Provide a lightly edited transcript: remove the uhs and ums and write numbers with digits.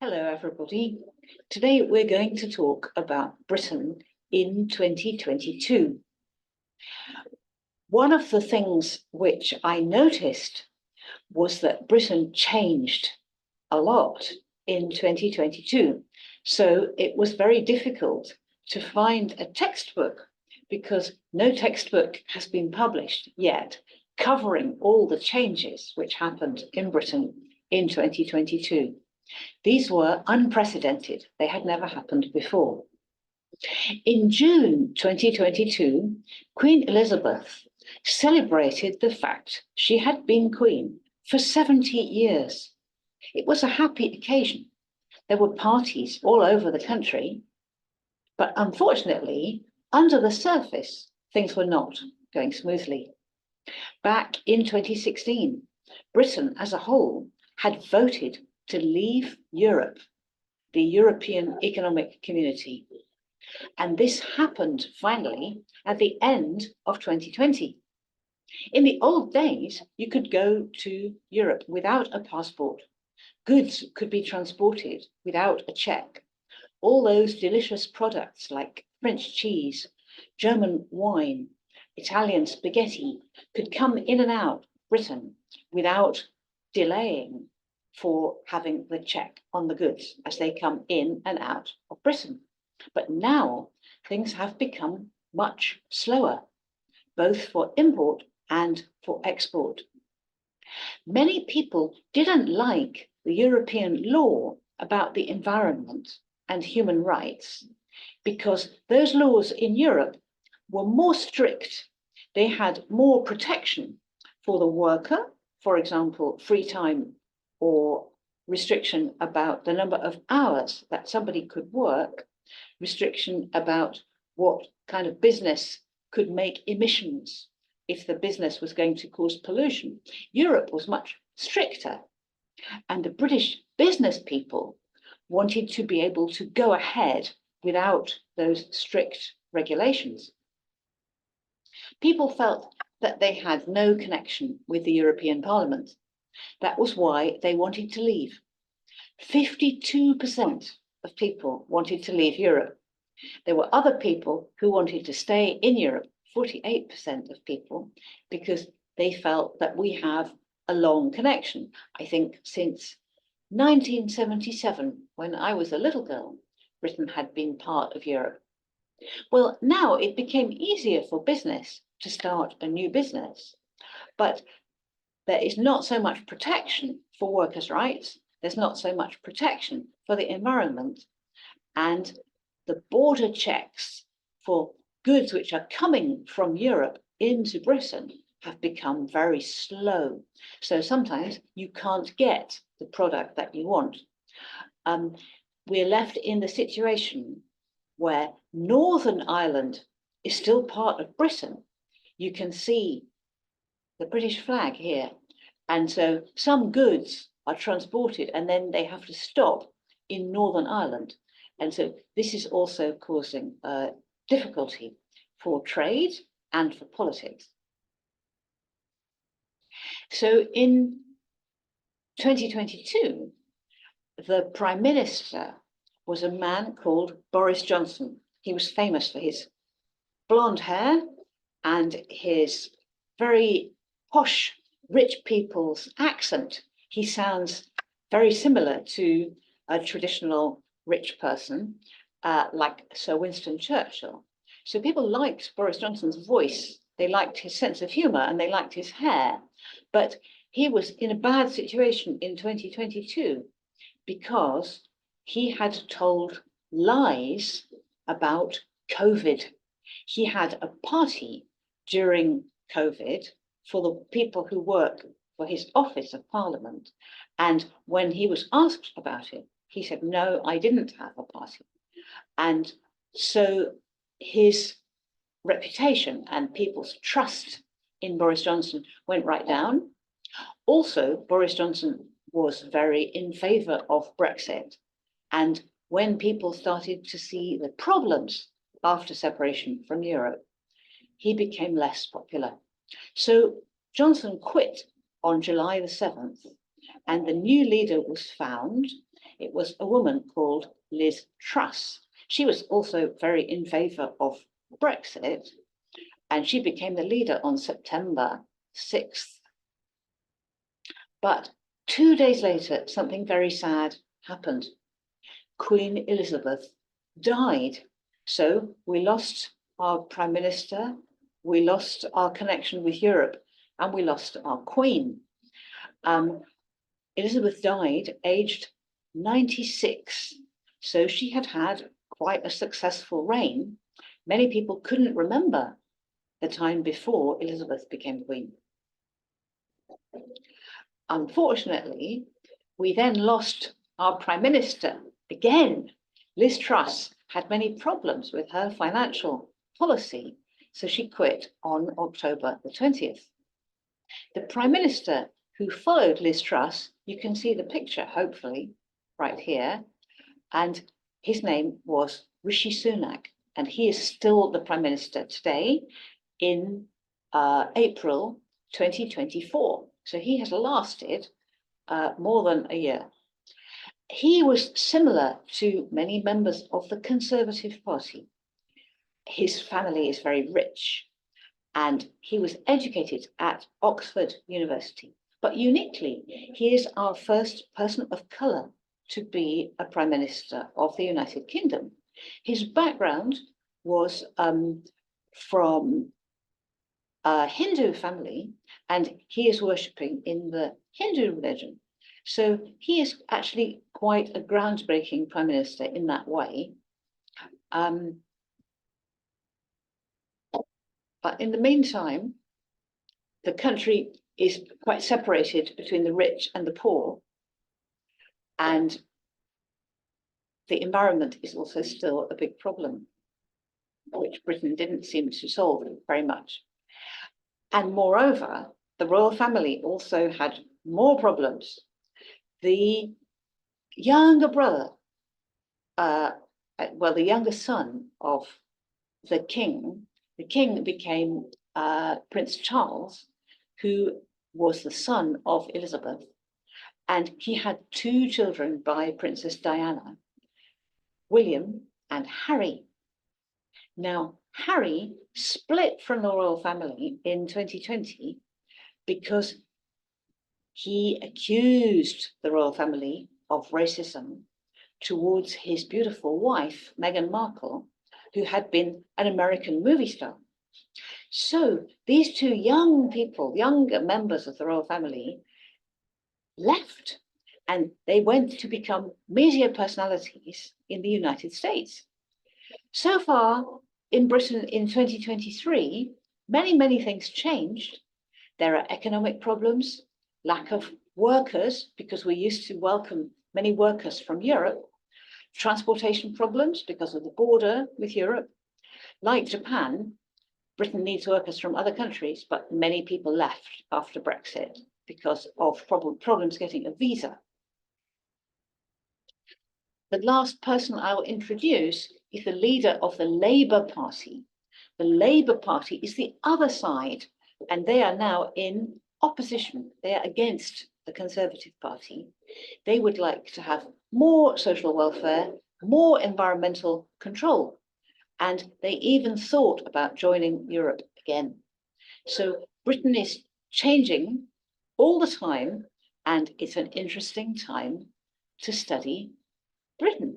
Hello, everybody. Today we're going to talk about Britain in 2022. One of the things which I noticed was that Britain changed a lot in 2022. So it was very difficult to find a textbook because no textbook has been published yet covering all the changes which happened in Britain in 2022. These were unprecedented. They had never happened before. In June 2022, Queen Elizabeth celebrated the fact she had been queen for 70 years. It was a happy occasion. There were parties all over the country, but unfortunately, under the surface, things were not going smoothly. Back in 2016, Britain as a whole had voted to leave Europe, the European Economic Community. And this happened finally at the end of 2020. In the old days, you could go to Europe without a passport. Goods could be transported without a check. All those delicious products like French cheese, German wine, Italian spaghetti could come in and out Britain without delaying for having the check on the goods as they come in and out of Britain. But now things have become much slower, both for import and for export. Many people didn't like the European law about the environment and human rights because those laws in Europe were more strict. They had more protection for the worker, for example, free time or restriction about the number of hours that somebody could work, restriction about what kind of business could make emissions if the business was going to cause pollution. Europe was much stricter, and the British business people wanted to be able to go ahead without those strict regulations. People felt that they had no connection with the European Parliament. That was why they wanted to leave. 52% of people wanted to leave Europe. There were other people who wanted to stay in Europe, 48% of people, because they felt that we have a long connection. I think since 1977, when I was a little girl, Britain had been part of Europe. Well, now it became easier for business to start a new business, but there is not so much protection for workers' rights. There's not so much protection for the environment. And the border checks for goods which are coming from Europe into Britain have become very slow. So sometimes you can't get the product that you want. We're left in the situation where Northern Ireland is still part of Britain. You can see the British flag here. And so some goods are transported and then they have to stop in Northern Ireland. And so this is also causing difficulty for trade and for politics. So in 2022, the Prime Minister was a man called Boris Johnson. He was famous for his blonde hair and his very posh, rich people's accent. He sounds very similar to a traditional rich person, like Sir Winston Churchill. So people liked Boris Johnson's voice, they liked his sense of humor, and they liked his hair. But he was in a bad situation in 2022 because he had told lies about COVID. He had a party during COVID for the people who work for his office of Parliament. And when he was asked about it, he said, no, I didn't have a party. And so his reputation and people's trust in Boris Johnson went right down. Also, Boris Johnson was very in favor of Brexit. And when people started to see the problems after separation from Europe, he became less popular. So Johnson quit on July the 7th, and the new leader was found. it was a woman called Liz Truss. She was also very in favour of Brexit, and she became the leader on September 6th. But 2 days later, something very sad happened. Queen Elizabeth died. So we lost our Prime Minister, we lost our connection with Europe, and we lost our Queen. Elizabeth died aged 96. So she had had quite a successful reign. Many people couldn't remember the time before Elizabeth became Queen. Unfortunately, we then lost our Prime Minister again. Liz Truss had many problems with her financial policy, so she quit on October the 20th. The Prime Minister who followed Liz Truss, you can see the picture, hopefully, right here, and his name was Rishi Sunak, and he is still the Prime Minister today in April 2024. So he has lasted more than a year. He was similar to many members of the Conservative Party. His family is very rich, and he was educated at Oxford University. But uniquely, he is our first person of colour to be a Prime Minister of the United Kingdom. His background was from a Hindu family, and he is worshipping in the Hindu religion. So he is actually quite a groundbreaking Prime Minister in that way. But in the meantime, the country is quite separated between the rich and the poor. And the environment is also still a big problem, which Britain didn't seem to solve very much. And moreover, the royal family also had more problems. The younger brother, the younger son of the king became Prince Charles, who was the son of Elizabeth. And he had 2 children by Princess Diana, William and Harry. Now, Harry split from the royal family in 2020 because he accused the royal family of racism towards his beautiful wife, Meghan Markle, who had been an American movie star. So these 2 young people, younger members of the royal family, left, and they went to become media personalities in the United States. So far in Britain in 2023, many things changed. There are economic problems, lack of workers, because we used to welcome many workers from Europe, transportation problems because of the border with Europe. Like Japan, Britain needs workers from other countries, but many people left after Brexit because of problems getting a visa. The last person I'll introduce is the leader of the Labour Party. The Labour Party is the other side, and they are now in opposition. They are against the Conservative Party. They would like to have more social welfare, more environmental control, and they even thought about joining Europe again. So Britain is changing all the time, and it's an interesting time to study Britain.